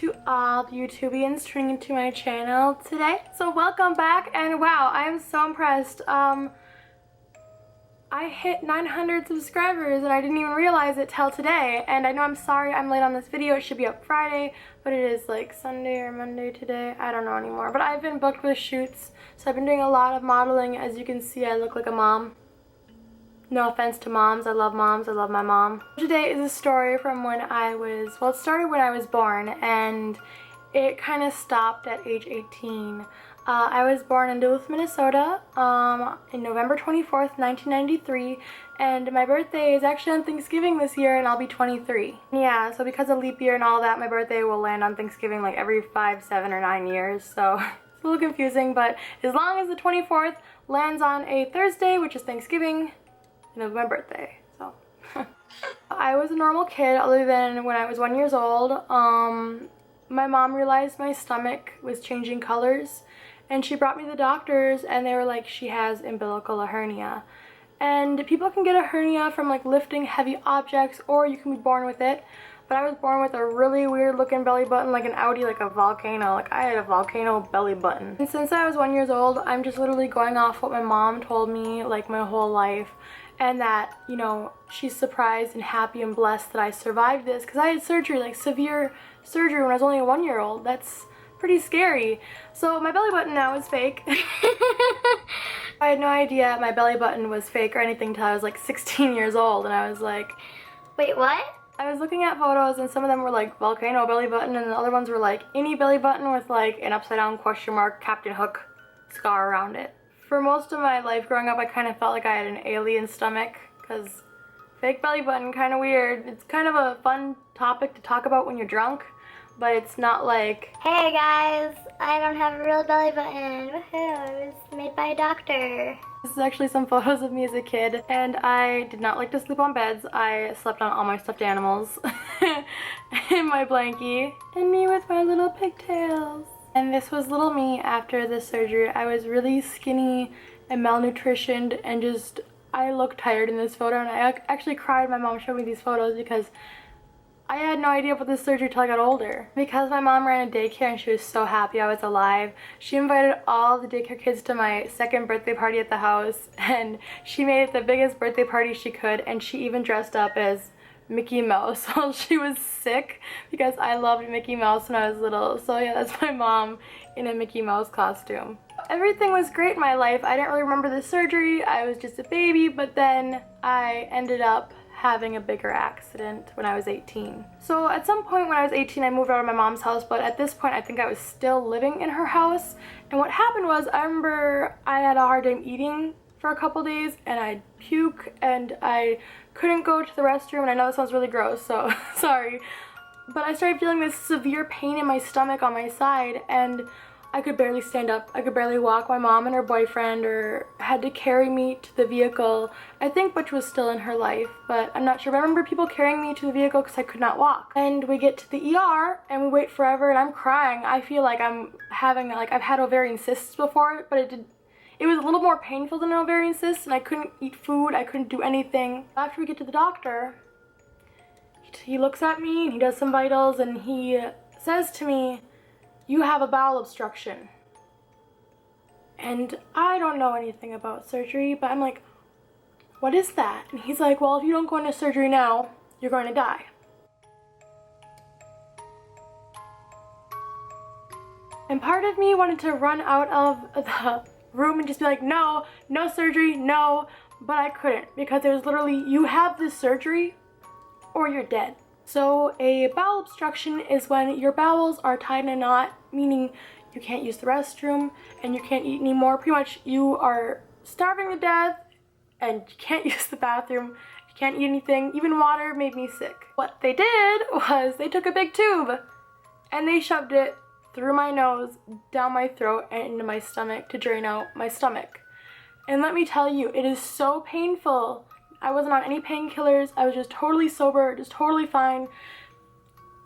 to all YouTubians tuning into my channel today. So welcome back, and wow, I am so impressed. I hit 900 subscribers and I didn't even realize it till today. And I know I'm sorry I'm late on this video. It should be up Friday, but it is like Sunday or Monday today. I don't know anymore. But I've been booked with shoots, so I've been doing a lot of modeling. As you can see, I look like a mom. No offense to moms, I love my mom. Today is a story from when I was, well, it started when I was born and it kind of stopped at age 18. I was born in Duluth, Minnesota in November 24th, 1993, and my birthday is actually on Thanksgiving this year and I'll be 23. Yeah, so because of leap year and all that, my birthday will land on Thanksgiving like every 5, 7, or 9 years, so it's a little confusing, but as long as the 24th lands on a Thursday, which is Thanksgiving, it was my birthday, so. I was a normal kid other than when I was 1 year old. My mom realized my stomach was changing colors and she brought me to the doctors and they were like, she has umbilical hernia. And people can get a hernia from like lifting heavy objects, or you can be born with it. But I was born with a really weird looking belly button, like an Audi, like a volcano. Like I had a volcano belly button. And since I was 1 year old, I'm just literally going off what my mom told me like my whole life. And that, you know, she's surprised and happy and blessed that I survived this, because I had surgery, like severe surgery, when I was only a 1 year old. That's pretty scary. So my belly button now is fake. I had no idea my belly button was fake or anything until I was like 16 years old, and I was like, wait, what? I was looking at photos and some of them were like volcano belly button and the other ones were like any belly button with like an upside down question mark Captain Hook scar around it. For most of my life growing up, I kind of felt like I had an alien stomach, because fake belly button, kind of weird. It's kind of a fun topic to talk about when you're drunk, but it's not like, hey guys, I don't have a real belly button. Woohoo, it was made by a doctor. This is actually some photos of me as a kid, and I did not like to sleep on beds. I slept on all my stuffed animals in my blankie, and me with my little pigtails. And this was little me after the surgery. I was really skinny and malnutritioned and just, I looked tired in this photo, and I actually cried when my mom showed me these photos because I had no idea about this surgery till I got older. Because my mom ran a daycare and she was so happy I was alive, she invited all the daycare kids to my second birthday party at the house, and she made it the biggest birthday party she could, and she even dressed up as Mickey Mouse while she was sick, because I loved Mickey Mouse when I was little. So yeah, that's my mom in a Mickey Mouse costume. Everything was great in my life. I didn't really remember the surgery. I was just a baby, but then I ended up having a bigger accident when I was 18. So at some point when I was 18, I moved out of my mom's house, but at this point I think I was still living in her house. And what happened was, I remember I had a hard time eating for a couple days and I'd puke and I couldn't go to the restroom, and I know this sounds really gross, so sorry, but I started feeling this severe pain in my stomach on my side and I could barely stand up, I could barely walk. My mom and her boyfriend had to carry me to the vehicle. I think Butch was still in her life, but I'm not sure. But I remember people carrying me to the vehicle because I could not walk. And we get to the ER and we wait forever and I'm crying. I feel like I'm having, like, I've had ovarian cysts before, but it was a little more painful than an ovarian cyst, and I couldn't eat food, I couldn't do anything. After we get to the doctor, he looks at me and he does some vitals and he says to me, you have a bowel obstruction. And I don't know anything about surgery, but I'm like, what is that? And he's like, well, if you don't go into surgery now, you're going to die. And part of me wanted to run out of the room and just be like, no, no surgery, no, but I couldn't, because it was literally, you have this surgery or you're dead. So a bowel obstruction is when your bowels are tied in a knot, meaning you can't use the restroom and you can't eat anymore. Pretty much you are starving to death and you can't use the bathroom, you can't eat anything, even water made me sick. What they did was they took a big tube and they shoved it through my nose, down my throat, and into my stomach to drain out my stomach. And let me tell you, it is so painful. I wasn't on any painkillers, I was just totally sober, just totally fine.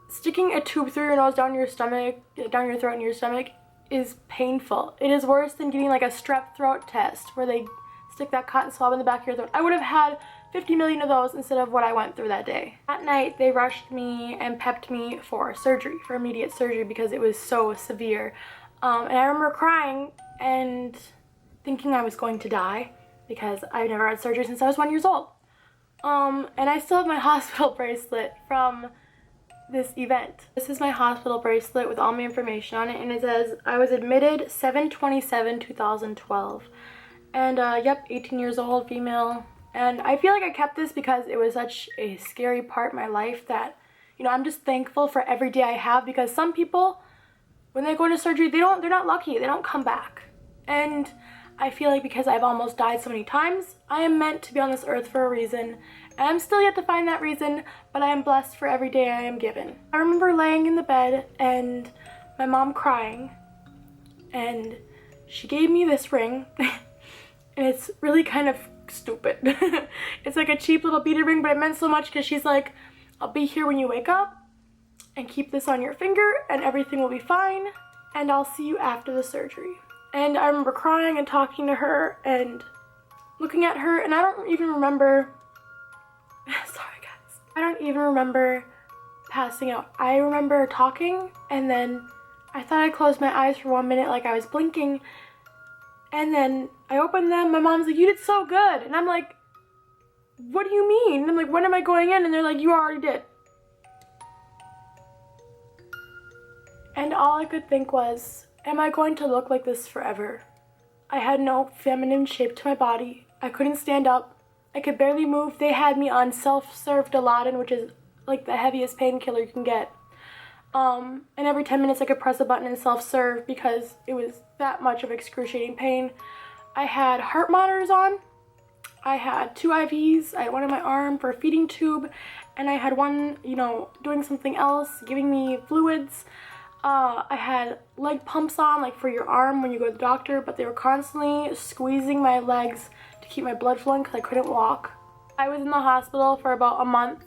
Sticking a tube through your nose, down your stomach, down your throat and your stomach is painful. It is worse than getting like a strep throat test where they stick that cotton swab in the back of your throat. I would have had 50 million of those instead of what I went through that day. That night, they rushed me and pepped me for surgery, for immediate surgery, because it was so severe. And I remember crying and thinking I was going to die because I've never had surgery since I was 1 year old. And I still have my hospital bracelet from this event. This is my hospital bracelet with all my information on it, and it says I was admitted 7/27/2012. And yep, 18 years old, female. And I feel like I kept this because it was such a scary part of my life that, you know, I'm just thankful for every day I have, because some people, when they go into surgery, they're not lucky, they don't come back. And I feel like because I've almost died so many times, I am meant to be on this earth for a reason. And I'm still yet to find that reason, but I am blessed for every day I am given. I remember laying in the bed and my mom crying, and she gave me this ring, and it's really kind of stupid. It's like a cheap little beaded ring, but it meant so much because she's like, I'll be here when you wake up, and keep this on your finger, and everything will be fine, and I'll see you after the surgery. And I remember crying and talking to her and looking at her, and I don't even remember, sorry guys, I don't even remember passing out. I remember talking, and then I thought I closed my eyes for 1 minute like I was blinking, and then I opened them. My mom's like, you did so good. And I'm like, what do you mean? And I'm like, when am I going in? And they're like, you already did. And all I could think was, am I going to look like this forever? I had no feminine shape to my body. I couldn't stand up. I could barely move. They had me on self-serve Dilaudid, which is like the heaviest painkiller you can get. And every 10 minutes I could press a button and self-serve because it was that much of excruciating pain. I had heart monitors on. I had 2 IVs. I had one in my arm for a feeding tube, and I had one, you know, doing something else, giving me fluids. I had leg pumps on, like for your arm when you go to the doctor, but they were constantly squeezing my legs to keep my blood flowing because I couldn't walk. I was in the hospital for about a month,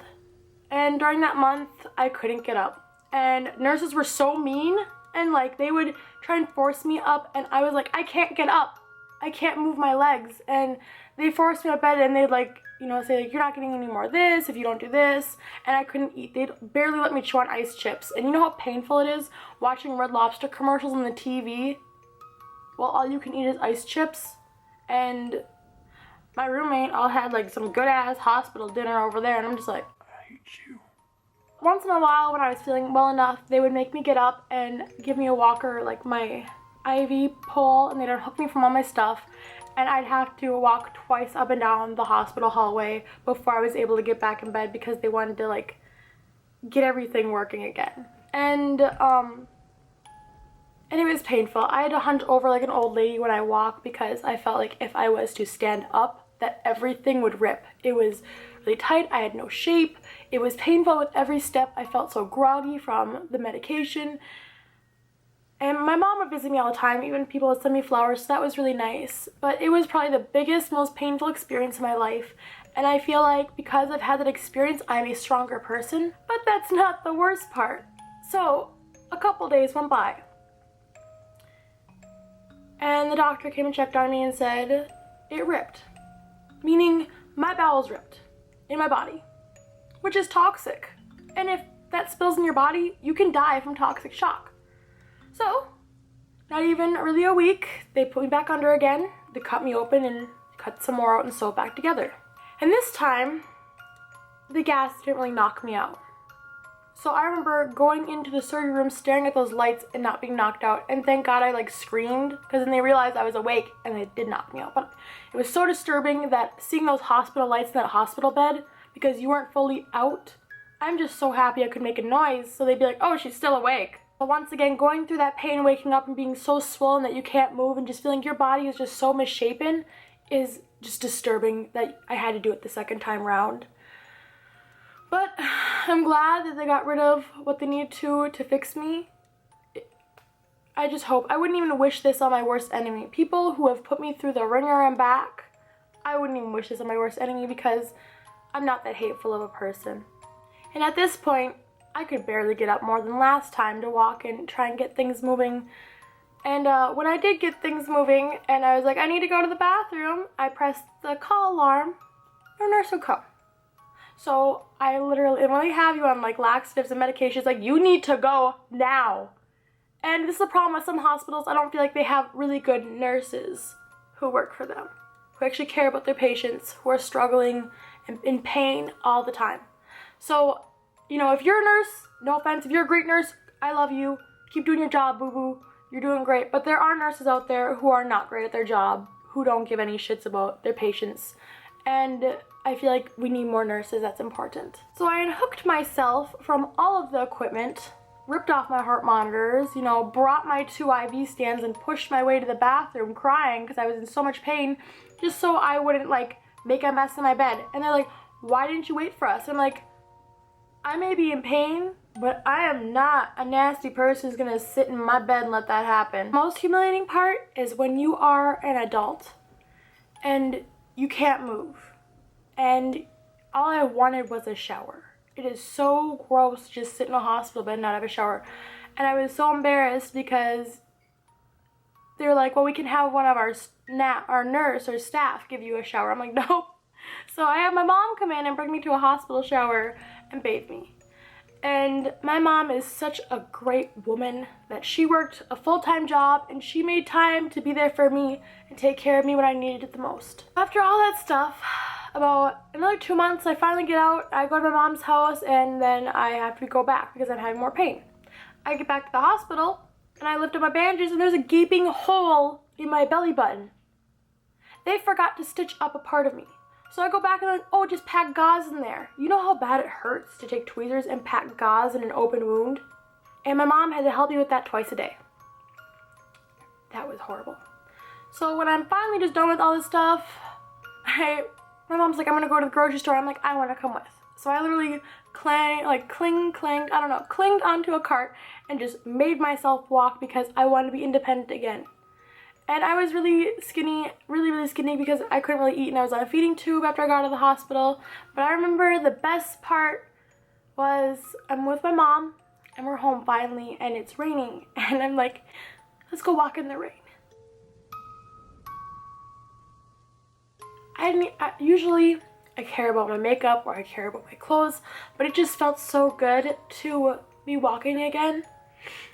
and during that month, I couldn't get up. And nurses were so mean, and like they would try and force me up, and I was like, I can't get up. I can't move my legs. And they forced me to bed, and they'd like, you know, say like, you're not getting any more of this if you don't do this. And I couldn't eat. They'd barely let me chew on ice chips. And you know how painful it is watching Red Lobster commercials on the TV while all you can eat is ice chips? And my roommate all had like some good ass hospital dinner over there, and I'm just like, I hate you. Once in a while, when I was feeling well enough, they would make me get up and give me a walker, like my IV pole, and they'd unhook me from all my stuff, and I'd have to walk twice up and down the hospital hallway before I was able to get back in bed because they wanted to like get everything working again. And it was painful. I had to hunch over like an old lady when I walked because I felt like if I was to stand up, that everything would rip. It was really tight. I had no shape. It was painful with every step. I felt so groggy from the medication. And my mom would visit me all the time. Even people would send me flowers, so that was really nice. But it was probably the biggest, most painful experience of my life. And I feel like because I've had that experience, I'm a stronger person. But that's not the worst part. So a couple days went by, and the doctor came and checked on me and said it ripped. Meaning my bowels ripped in my body, which is toxic. And if that spills in your body, you can die from toxic shock. So, not even really a week, they put me back under again. They cut me open and cut some more out and sew it back together. And this time, the gas didn't really knock me out. So I remember going into the surgery room, staring at those lights and not being knocked out. And thank God I like screamed, because then they realized I was awake and they did knock me out. But it was so disturbing that seeing those hospital lights in that hospital bed, because you weren't fully out, I'm just so happy I could make a noise. So they'd be like, oh, she's still awake. But once again, going through that pain, waking up and being so swollen that you can't move and just feeling your body is just so misshapen is just disturbing that I had to do it the second time round. But I'm glad that they got rid of what they needed to fix me. I just hope. I wouldn't even wish this on my worst enemy. People who have put me through the ringer and back, I wouldn't even wish this on my worst enemy because I'm not that hateful of a person. And at this point, I could barely get up more than last time to walk and try and get things moving. And when I did get things moving and I was like, I need to go to the bathroom, I pressed the call alarm no nurse would come. So I literally, and when they have you on like laxatives and medications, like you need to go now. And this is the problem with some hospitals. I don't feel like they have really good nurses who work for them, who actually care about their patients, who are struggling and in pain all the time. So, you know, if you're a nurse, no offense, if you're a great nurse, I love you. Keep doing your job, boo-boo. You're doing great. But there are nurses out there who are not great at their job, who don't give any shits about their patients. And I feel like we need more nurses. That's important. So I unhooked myself from all of the equipment, ripped off my heart monitors, you know, brought my 2 IV stands and pushed my way to the bathroom crying because I was in so much pain just so I wouldn't like make a mess in my bed. And they're like, why didn't you wait for us? And I'm like, I may be in pain, but I am not a nasty person who's gonna sit in my bed and let that happen. Most humiliating part is when you are an adult and you can't move. And all I wanted was a shower. It is so gross to just sit in a hospital bed and not have a shower. And I was so embarrassed because they were like, well, we can have one of our nurse or staff give you a shower. I'm like, nope. So I had my mom come in and bring me to a hospital shower and bathe me. And my mom is such a great woman that she worked a full-time job and she made time to be there for me and take care of me when I needed it the most. After all that stuff, about another 2 months, I finally get out, I go to my mom's house, and then I have to go back because I'm having more pain. I get back to the hospital and I lift up my bandages and there's a gaping hole in my belly button. They forgot to stitch up a part of me. So I go back and I'm like, oh, just pack gauze in there. You know how bad it hurts to take tweezers and pack gauze in an open wound? And my mom had to help me with that twice a day. That was horrible. So when I'm finally just done with all this stuff, my mom's like, I'm gonna go to the grocery store. I'm like, I wanna come with. So I literally clinged onto a cart and just made myself walk because I wanted to be independent again. And I was really skinny, really skinny because I couldn't really eat and I was on a feeding tube after I got out of the hospital. But I remember the best part was I'm with my mom and we're home finally and it's raining and I'm like, let's go walk in the rain. Usually I care about my makeup or I care about my clothes, but it just felt so good to be walking again.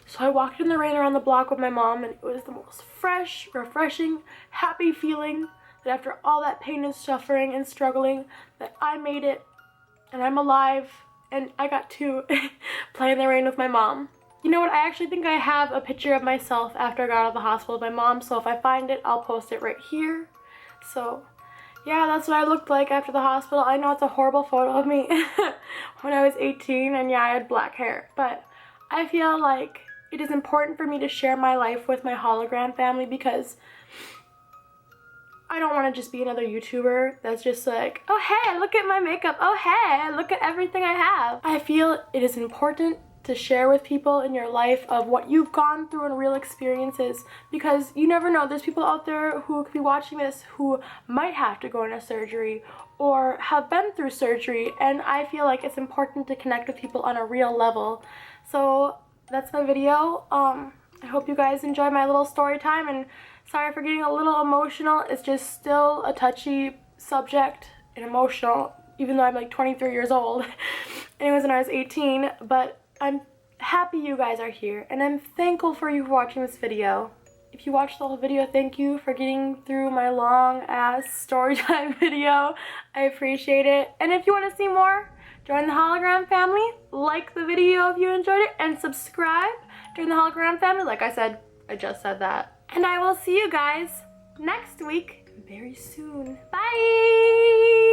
So I walked in the rain around the block with my mom and it was the most fresh, refreshing, happy feeling that after all that pain and suffering and struggling that I made it and I'm alive and I got to play in the rain with my mom. You know what, I actually think I have a picture of myself after I got out of the hospital with my mom, so if I find it, I'll post it right here. So yeah, that's what I looked like after the hospital. I know it's a horrible photo of me when I was 18 and yeah, I had black hair, but I feel like it is important for me to share my life with my hologram family because I don't want to just be another YouTuber that's just like, oh hey, look at my makeup, oh hey, look at everything I have. I feel it is important to share with people in your life of what you've gone through and real experiences because you never know, there's people out there who could be watching this who might have to go into surgery or have been through surgery, and I feel like it's important to connect with people on a real level. So that's my video. I hope you guys enjoyed my little story time and sorry for getting a little emotional. It's just still a touchy subject and emotional even though I'm like 23 years old and it was when I was 18, but I'm happy you guys are here and I'm thankful for you for watching this video. If you watched the whole video, thank you for getting through my long ass story time video. I appreciate it. And if you want to see more, join the Hologram family, like the video if you enjoyed it, and subscribe. Join the Hologram family, like I said, I just said that. And I will see you guys next week very soon. Bye!